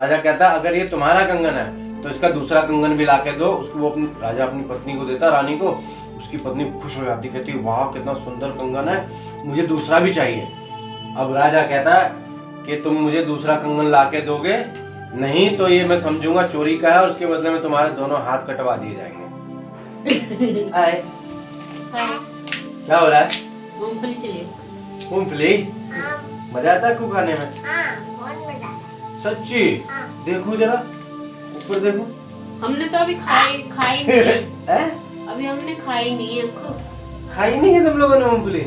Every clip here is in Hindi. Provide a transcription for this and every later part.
राजा कहता अगर ये तुम्हारा कंगन है तो इसका दूसरा कंगन भी ला के दो। उसको वो राजा अपनी पत्नी को देता, रानी को। उसकी पत्नी खुश हो जाती, कहती वाह कितना सुंदर कंगन है, मुझे दूसरा भी चाहिए। अब राजा कहता है कि तुम मुझे दूसरा कंगन ला के दोगे, नहीं तो ये मैं समझूंगा चोरी का है और उसके बदले में तुम्हारे दोनों हाथ कटवा दिए जाएंगे। हाय क्या हो रहा है? मूंगफली चलिए। मूंगफली मजा आता है खूब खाने में? बहुत मजा। सच्ची? देखो जरा ऊपर देखो। हमने तो अभी खाई नहीं है। अभी हमने खाई नहीं है। खाई नहीं है तुम लोगों ने मूंगफली?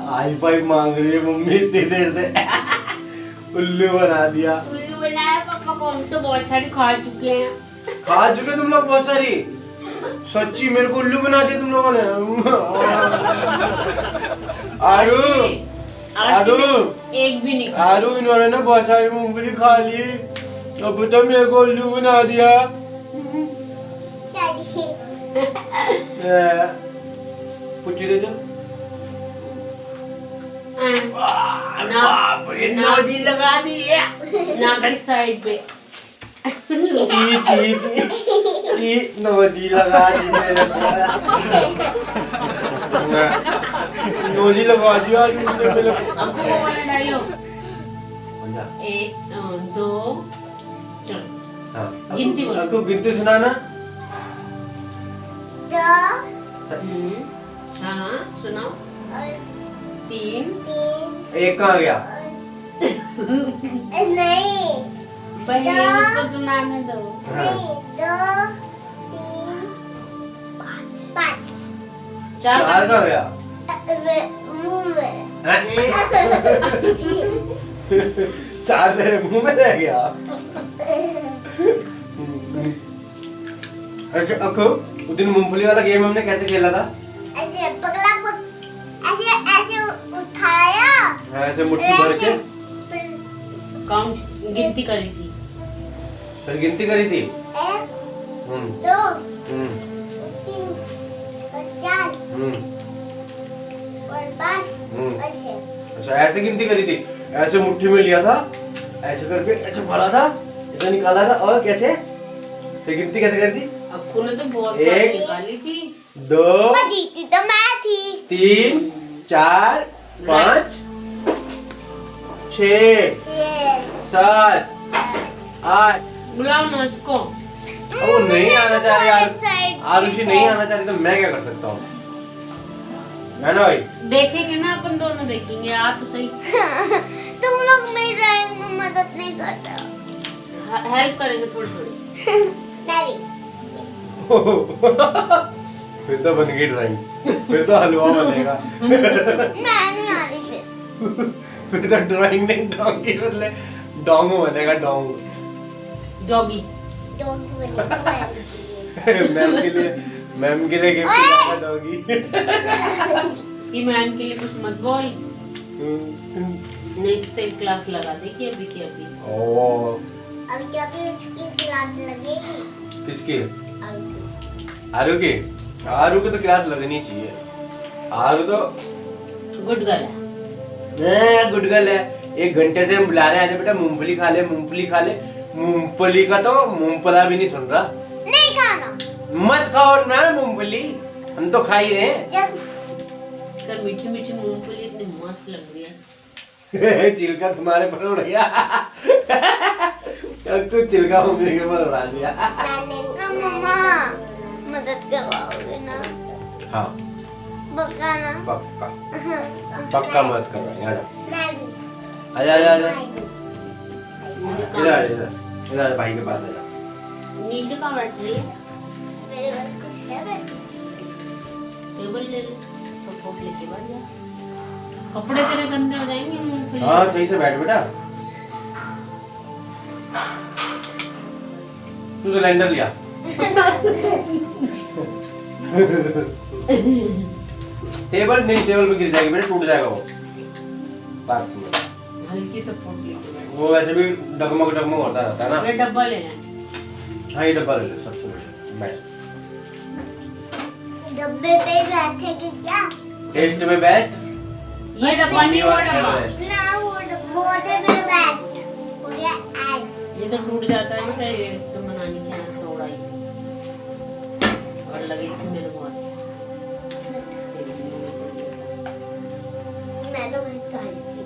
हाई फाइव मांग रही है मम्मी इतनी देर से। उल्लू बना दिया। उल्लू बनाया पापा को। हम तो बहुत सारी खा चुके हैं। खा चुके तुम लोग बहुत सारी? सच्ची मेरे को उल्लू बना दिया तुम लोगों ने। आरू आरू एक भी नहीं। आरू इन्होंने ना बहुत सारी मूंगफली खा ली, अब तो मेरे को उल्लू बना दिया। पूछी दे चल। बाप रे नौजी लगा दी है नाक की साइड पे। नौजी लगा दी मेरे नौजी लगा दिया। अब वो वाला डालो। 1 2 चलो गिनती बोलो। तू गिनती सुनाना। हाँ सुनाओ। 3 एक कहाँ गया? नहीं पहले उसको सुनाने दो। 2 3 5 चार कहाँ गया? मुंह में। चार तेरे मुंह में रह गया। अच्छा अखो उस दिन मूंगफली वाला गेम हमने कैसे खेला था? ऐसे पगला को ऐसे उठाया, ऐसे मुट्ठी भर के काउंट गिनती करी थी। फिर गिनती करी थी। 1 2 3 4 और 5 ऐसे। अच्छा ऐसे गिनती करी थी? ऐसे मुट्ठी में लिया था, ऐसे करके ऐसे भरा था, ऐसे निकाला था और कैसे? तो गिनती कैसे करी थी? अक्कू ने तो बहुत सारी निकाली थी। 2 जीती तो मैं थी। 3 4 5 6 7 8। बुलाओ ना उसको। अब वो नहीं आना चाह रही यार, आरुषि नहीं आना चाह रही तो मैं क्या कर सकता हूँ, है ना भाई? देखेंगे ना अपन दोनों देखेंगे। आ तो सही। तुम लोग मेरी ड्राइंग में मदद नहीं करते। हेल्प करेंगे थोड़ी थोड़ी। डैडी फिर तो बन गई ड्राइंग, फिर तो हलवा बनेगा। मैं नहीं आ रही फिर तो ड्राइंग नहीं डोंग के बदले डोंग बनेगा। डोंग डॉगी मैम के लिए गिफ्ट लाया डॉगी। इसकी मैम के लिए कुछ मत बोल, नहीं तो तेरी क्लास लगा देगी अभी की अभी। ओ अब क्या भी उसकी क्लास लगेगी? किसकी? आरू की? आरू को तो क्लास लगनी चाहिए। आरू तो गुड गर्ल है। गुड गर्ल है। 1 घंटे से हम बुला रहे हैं बेटा मूंगफली खा ले, मूंगफली खा ले। मूंगफली का तो मूंगफला भी नहीं सुन रहा। नहीं खाना, मत खाओ ना मूंगफली, हम तो खा ही रहे हैं। कर मीठी मीठी मूंगफली इतनी मस्त लग रही है। चिलका तुम्हारे पर उड़ गया। अब तू चिलका मम्मी के पर उड़ा दिया। मम्मा मदद करवाओगे ना? हाँ पक्का ना? पक्का पक्का मदद करवाएंगे। आजा मैं भी। आजा आजा इधर इधर भाई के पास आजा। नीचे कहाँ बैठ रही है? मेरे पास कुछ है बैठ। टेबल ले ले, सपोर्ट लेके बैठ जा। कपड़े तेरे गंदे हो जाएंगे मूंगफली। हाँ सही से बैठ बेटा। तू तो लैंडर लिया। टेबल नहीं, टेबल पे गिर जाएगी बेटा, टूट जाएगा वो। बात सुनो, हल्की सपोर्ट लेके बैठ। वो वैसे भी डगमग डगमग होता रहता है ना। ये डब्बा ले ले। हाँ ये डब्बा ले ले सबसे बैठ। डब्बे पे बैठेगी क्या? टेस्ट में बैठ। ये डब्बा नहीं, वो डब्बा। ना वो डब्बे पे बैठ। तो टूट जाता है बेटा, ये तो मनानी के यहाँ तोड़ा ही और लगी थी मेरे को मैं तो वही खाई थी।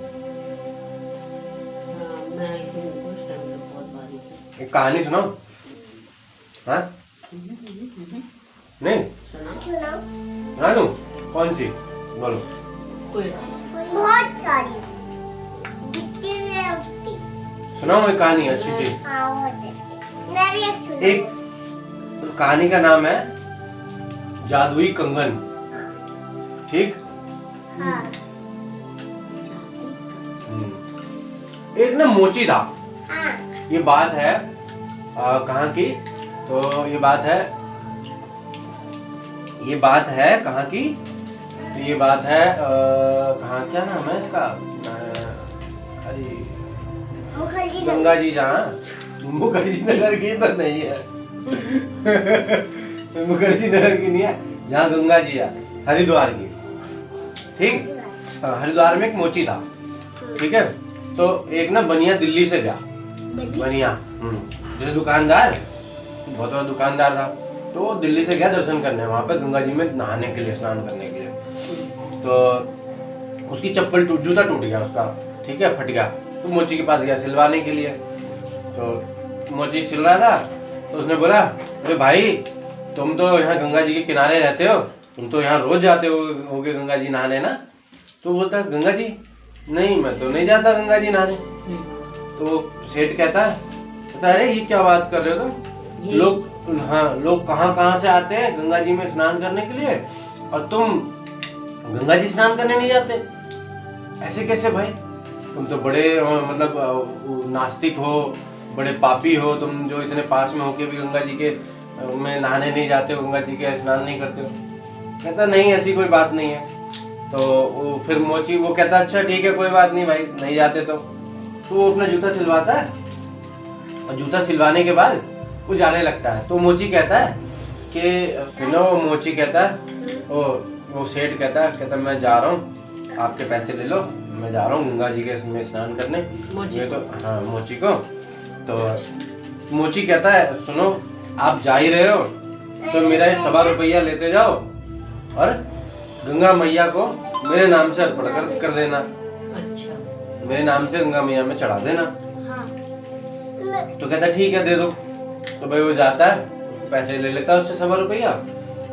हाँ, मैं आई थी उस टाइम पे बहुत बारी थी। एक कहानी सुनाओ। हाँ नहीं सुना सुनाओ। सुना दूं? कौन सी बोलो। कोई अच्छी बहुत सारी जितनी है उतनी। सुनाओ एक कहानी अच्छी सी। हाँ वो देखिए। मैं भी एक सुनाऊँ। एक कहानी का नाम है जादुई कंगन। ठीक। हाँ एक ना मोची था। हाँ ये बात है कहाँ की? तो ये बात है कहाँ की? तो ये बात है कहाँ, क्या नाम है इसका? अरे मुखर्जी गंगा जी जहाँ, मुखर्जी नगर की तो नहीं है। मुखर्जी नगर की नहीं है, जहाँ गंगा जी है, हरिद्वार की। ठीक। हरिद्वार में एक मोची था। ठीक है। तो एक ना बनिया दिल्ली से गया। बनिया जैसे दुकानदार, बहुत बड़ा दुकानदार था। तो वो दिल्ली से गया दर्शन करने, वहां पे गंगा जी में नहाने के लिए, स्नान करने के लिए। तो उसकी चप्पल जूता टूट गया उसका। ठीक है, फट गया। तो मोची के पास गया सिलवाने के लिए। तो मोची सिल रहा था। तो उसने बोला, अरे भाई तुम तो यहाँ गंगा जी के किनारे रहते हो, तुम तो यहाँ रोज जाते होगे गंगा जी नहाने ना? तो बोलता, गंगा जी नहीं, मैं तो नहीं जाता गंगा जी नहाने। तो सेठ कहता, अरे ये क्या बात कर रहे हो तुम? लोग कहाँ से आते हैं गंगा जी में स्नान करने के लिए, और तुम गंगा जी स्नान करने नहीं जाते? ऐसे कैसे भाई? तुम तो बड़े मतलब नास्तिक हो, बड़े पापी हो तुम, जो इतने पास में होके भी गंगा जी के में नहाने नहीं जाते हो, गंगा जी के स्नान नहीं करते हो। कहता नहीं, ऐसी कोई बात नहीं है। तो वो फिर मोची वो कहता, अच्छा ठीक है कोई बात नहीं भाई, नहीं जाते तो वो अपना जूता सिलवाता है। और जूता सिलवाने के बाद वो जाने लगता है। तो मोची कहता है कि मोची कहता है, वो सेठ कहता मैं जा रहा हूँ, आपके पैसे ले लो, मैं जा रहा हूँ गंगा जी के में स्नान करने। ये तो हाँ मोची को। तो मोची कहता है, सुनो आप जा ही रहे हो तो मेरा ये 1.25 रुपया लेते जाओ और गंगा मैया को मेरे नाम से अर्पण कर देना। अच्छा। मेरे नाम से गंगा मैया में चढ़ा देना। हाँ तो कहता ठीक है दे दो। तो भाई वो जाता है, पैसे ले लेता है उससे 1.25 रुपया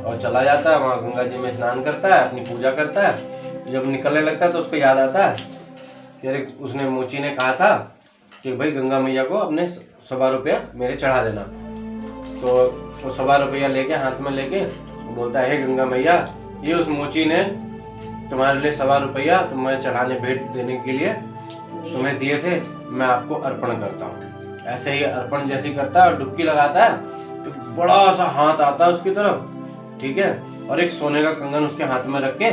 और चला जाता है वहाँ गंगा जी में स्नान करता है, अपनी पूजा करता है। जब निकलने लगता है तो उसको याद आता है कि अरे उसने मोची ने कहा था कि भाई गंगा मैया को अपने 1.25 रुपया मेरे चढ़ा देना। तो वो 1.25 रुपया लेके हाथ में लेके बोलता है, हे गंगा मैया, ये उस मोची ने तुम्हारे लिए 1.25 रुपया तुम्हें चढ़ाने भेंट देने के लिए तुम्हें दिए थे, मैं आपको अर्पण करता हूँ। ऐसे ही अर्पण जैसे ही करता है और डुबकी लगाता है तो बड़ा सा हाथ आता है उसकी तरफ। ठीक है, और एक सोने का कंगन उसके हाथ में रख के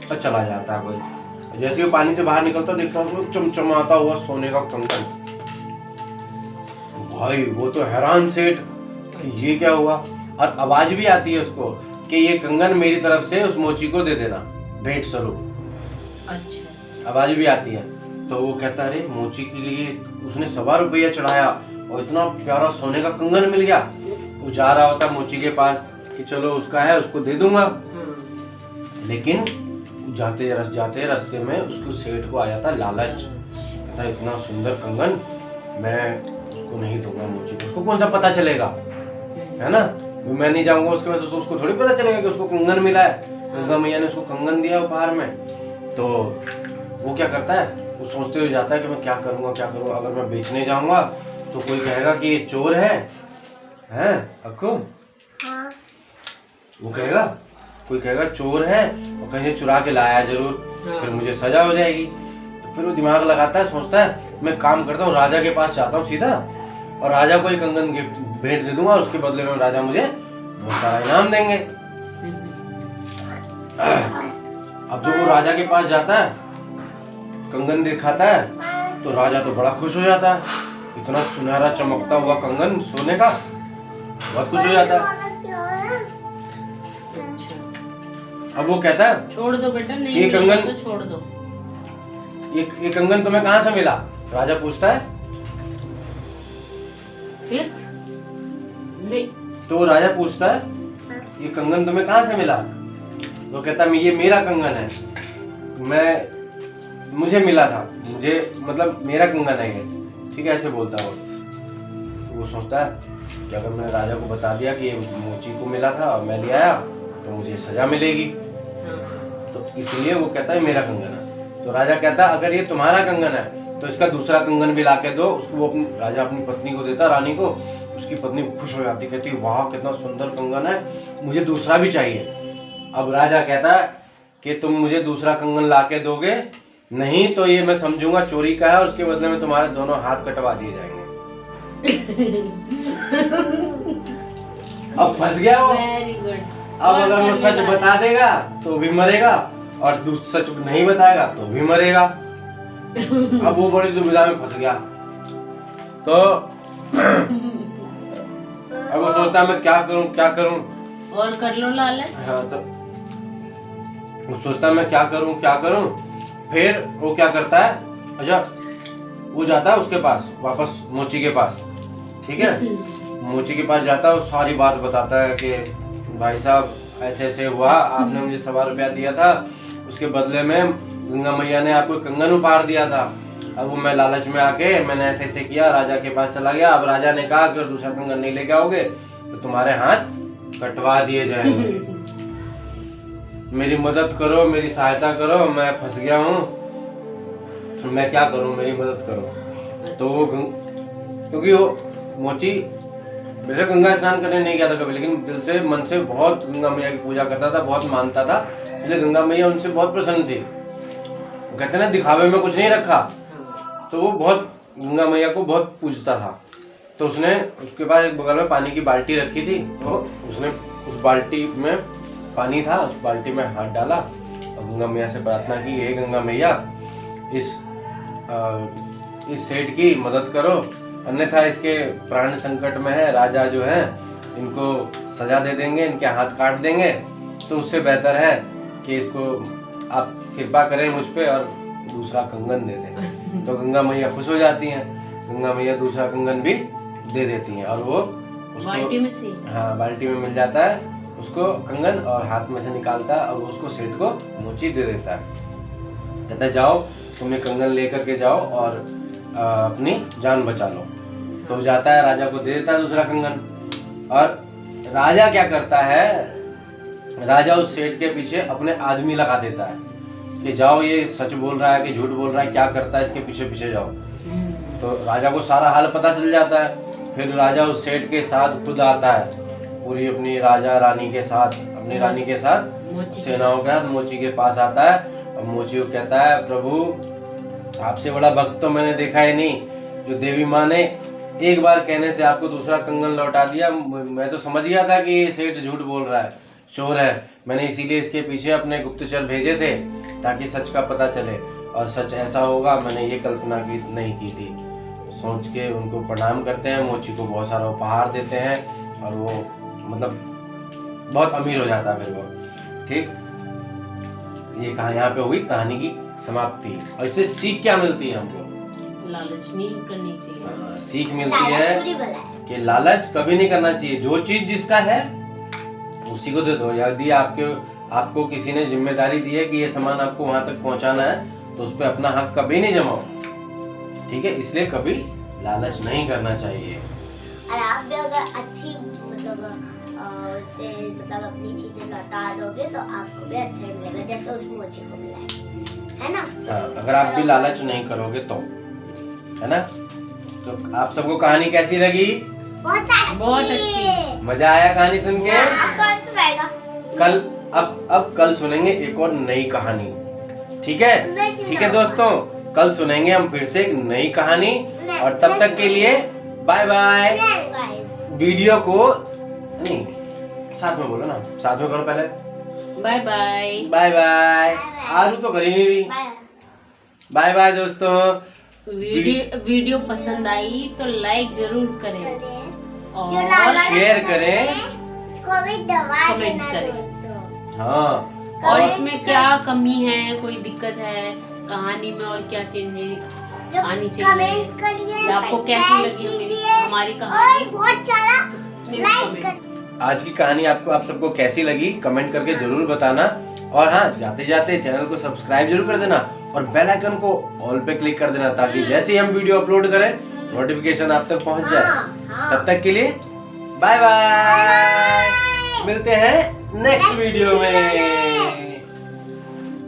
और चला जाता है कोई। जैसे ही पानी से बाहर निकलता देखता है उसमें चमचमाता हुआ सोने का कंगन। भाई वो तो हैरान सेठ, ये क्या हुआ? और आवाज भी आती है उसको कि ये कंगन मेरी तरफ से उस मोची को दे देना भेंट स्वरूप। अच्छा। आवाज भी आती है। तो वो कहता है, अरे मोची के लिए उसने 1.25 रुपया चढ़ाया और इतना प्यारा सोने का कंगन मिल गया। वो जा रहा होता मोची के पास कि चलो उसका है, उसको दे दूंगा। लेकिन जाते रास्ते में उसको सेठ को आ जाता लालच। कहता इतना सुंदर कंगन मैं उसको नहीं दूंगा मोची को, उसको कौन सा पता चलेगा, है ना? मैं नहीं जाऊंगा उसके पास तो उसको थोड़ी पता चलेगा कि उसको कंगन मिला है, गंगा मैया ने उसको कंगन दिया उपहार में। तो वो क्या करता है, वो सोचते हुए जाता है कि मैं क्या करूंगा, अगर मैं बेचने जाऊंगा तो कोई कहेगा कि ये चोर है अक्कू? हाँ वो कहेगा, कोई कहेगा चोर है और कहीं से चुरा के लाया जरूर, फिर मुझे सजा हो जाएगी। तो फिर वो दिमाग लगाता है, सोचता है मैं काम करता हूँ, राजा के पास जाता हूँ सीधा और राजा को एक कंगन गिफ्ट भेंट दे दूंगा, उसके बदले में राजा मुझे बहुत सारा इनाम देंगे। अब जब वो राजा के पास जाता है, कंगन दिखाता है तो राजा तो बड़ा खुश हो जाता है। इतना सुनहरा चमकता हुआ कंगन सोने का, बहुत खुश हो जाता है। अब वो कहता है, छोड़ दो बेटा, नहीं ये कंगन तो छोड़ दो। ये कंगन तुम्हें कहाँ से मिला? राजा पूछता है। फिर ले तो राजा पूछता है ये कंगन तुम्हें कहाँ से मिला? तो कहता है ये मेरा कंगन है, मुझे मिला था, मुझे मतलब मेरा कंगन है ये, ठीक है, ऐसे बोलता है वो। तो वो सोचता है कि अगर मैंने राजा को बता दिया कि ये मोची को मिला था और मैं ले आया तो मुझे सजा मिलेगी, तो इसलिए वो कहता है मेरा कंगन है। तो राजा कहता है अगर ये तुम्हारा कंगन है तो इसका दूसरा कंगन भी ला के दो उसको। वो राजा अपनी पत्नी को देता, रानी को। उसकी पत्नी खुश हो जाती, कहती वाह कितना सुंदर कंगन है, मुझे दूसरा भी चाहिए। अब राजा कहता है कि तुम मुझे दूसरा कंगन ला के दोगे, नहीं तो ये मैं समझूंगा चोरी का है और उसके बदले में तुम्हारे दोनों हाथ कटवा दिए जाएंगे। अब फंस गया वो। Very good. अब अगर वो सच बता देगा तो भी मरेगा और सच नहीं बताएगा तो भी मरेगा। अब वो बड़ी दुविधा में फंस गया। तो अब वो सोचता है मैं क्या करूं और कर लो लालच। हाँ, तो वो सोचता है मैं क्या करूं। फिर वो क्या करता है, अच्छा वो जाता है उसके पास वापस, मोची के पास, ठीक है। मोची के पास जाता है, वो सारी बात बताता है कि भाई साहब ऐसे ऐसे हुआ, आपने मुझे 1.25 रुपया दिया था, उसके बदले में गंगा मैया ने आपको कंगन उपहार दिया था। अब वो मैं लालच में आके मैंने ऐसे ऐसे किया, राजा के पास चला गया। अब राजा ने कहा अगर दूसरा कंगन नहीं लेके आओगे तो तुम्हारे हाथ कटवा दिए जाएंगे। मेरी मदद करो, मेरी सहायता करो, मैं फंस गया हूँ, मैं क्या करूँ, मेरी मदद करो। तो वो क्योंकि वो मोची वैसे गंगा स्नान करने नहीं गया था कभी, लेकिन दिल से मन से बहुत गंगा मैया की पूजा करता था, बहुत मानता था, इसलिए गंगा मैया उनसे बहुत प्रसन्न थी। कहते ना दिखावे में कुछ नहीं रखा, तो वो बहुत गंगा मैया को बहुत पूजता था। तो उसने उसके पास एक बगल में पानी की बाल्टी रखी थी, तो उसने उस बाल्टी में पानी था, उस बाल्टी में हाथ डाला और गंगा मैया से प्रार्थना की, हे गंगा मैया इस सेठ की मदद करो, अन्यथा इसके प्राण संकट में है, राजा जो है इनको सजा दे देंगे, इनके हाथ काट देंगे, तो उससे बेहतर है कि इसको आप कृपा करें मुझ पे और दूसरा कंगन दे दें। तो गंगा मैया खुश हो जाती हैं, गंगा मैया दूसरा कंगन भी दे देती हैं और वो उसको बाल्टी में से, हाँ बाल्टी में मिल जाता है उसको कंगन, और हाथ में से निकालता है और वो उसको सेठ को मोची दे देता है। कहता है जाओ तुम ये कंगन लेकर के जाओ और अपनी जान बचा लो। तो जाता है, राजा को दे देता है दूसरा कंगन। और राजा क्या करता है, राजा उस सेठ के पीछे अपने आदमी लगा देता है कि जाओ ये सच बोल रहा है कि झूठ बोल रहा है, क्या करता है, इसके पीछे पीछे जाओ। तो राजा को सारा हाल पता चल जाता है। फिर राजा उस सेठ के साथ खुद आता है, पूरी अपनी राजा रानी के साथ, अपनी रानी के साथ सेनाओं के साथ मोची के पास आता है और मोची को कहता है प्रभु आपसे बड़ा भक्त तो मैंने देखा ही नहीं, जो देवी माँ ने एक बार कहने से आपको दूसरा कंगन लौटा दिया। मैं तो समझ गया था कि ये सेठ झूठ बोल रहा है, चोर है, मैंने इसीलिए इसके पीछे अपने गुप्तचर भेजे थे ताकि सच का पता चले, और सच ऐसा होगा मैंने ये कल्पना की नहीं की थी। सोच के उनको प्रणाम करते हैं, मोची को बहुत सारा उपहार देते हैं और वो मतलब बहुत अमीर हो जाता है फिर वो। ठीक, ये कहा यहाँ पे हुई कहानी की समाप्ति। और इससे सीख क्या मिलती है हमको? लालच नहीं करनी चाहिए। सीख मिलती है कि लालच कभी नहीं करना चाहिए, जो चीज जिसका है उसी को दे दो। यदि आपको किसी ने जिम्मेदारी दी है कि ये सामान आपको वहां तक पहुंचाना है तो उस पर अपना हक कभी नहीं जमाओ, ठीक है। इसलिए कभी लालच नहीं करना चाहिए। और आप भी अगर अच्छी मतलब अपनी चीजें लौटा दोगे तो आपको भी अच्छा मिलेगा, जैसे उस मोची को मिला है ना। अगर आप भी लालच नहीं करोगे तो, है ना। तो आप सबको कहानी कैसी लगी? बहुत अच्छी। मजा आया कहानी सुन के? कौन सुनाएगा? कल अब कल सुनेंगे एक और नई कहानी, ठीक है? ठीक है दोस्तों, कल सुनेंगे हम फिर से एक नई कहानी। और तब तक के लिए बाय बाय। वीडियो को नहीं साथ में बोलो ना, साथ में करो पहले। Bye bye. Bye bye. आरू तो करेंगे भी। बाय बाय दोस्तों। वीडियो पसंद आई तो लाइक जरूर करें और शेयर करें, कमेंट करें। हाँ। और इसमें क्या कमी है, कोई दिक्कत है कहानी में और क्या चेंजेस आनी चाहिए, आपको कैसी लगी मेरी हमारी और कहानी बहुत सारा उसमें लाइक comment। कर। आज की कहानी आपको आप सबको कैसी लगी कमेंट करके जरूर बताना। और हाँ, जाते जाते चैनल को सब्सक्राइब जरूर कर देना और बेल आइकन को ऑल पे क्लिक कर देना, ताकि जैसे ही हम वीडियो अपलोड करें नोटिफिकेशन आप तक पहुंच जाए। हाँ। तब तक के लिए बाय बाय, मिलते हैं नेक्स्ट वीडियो में।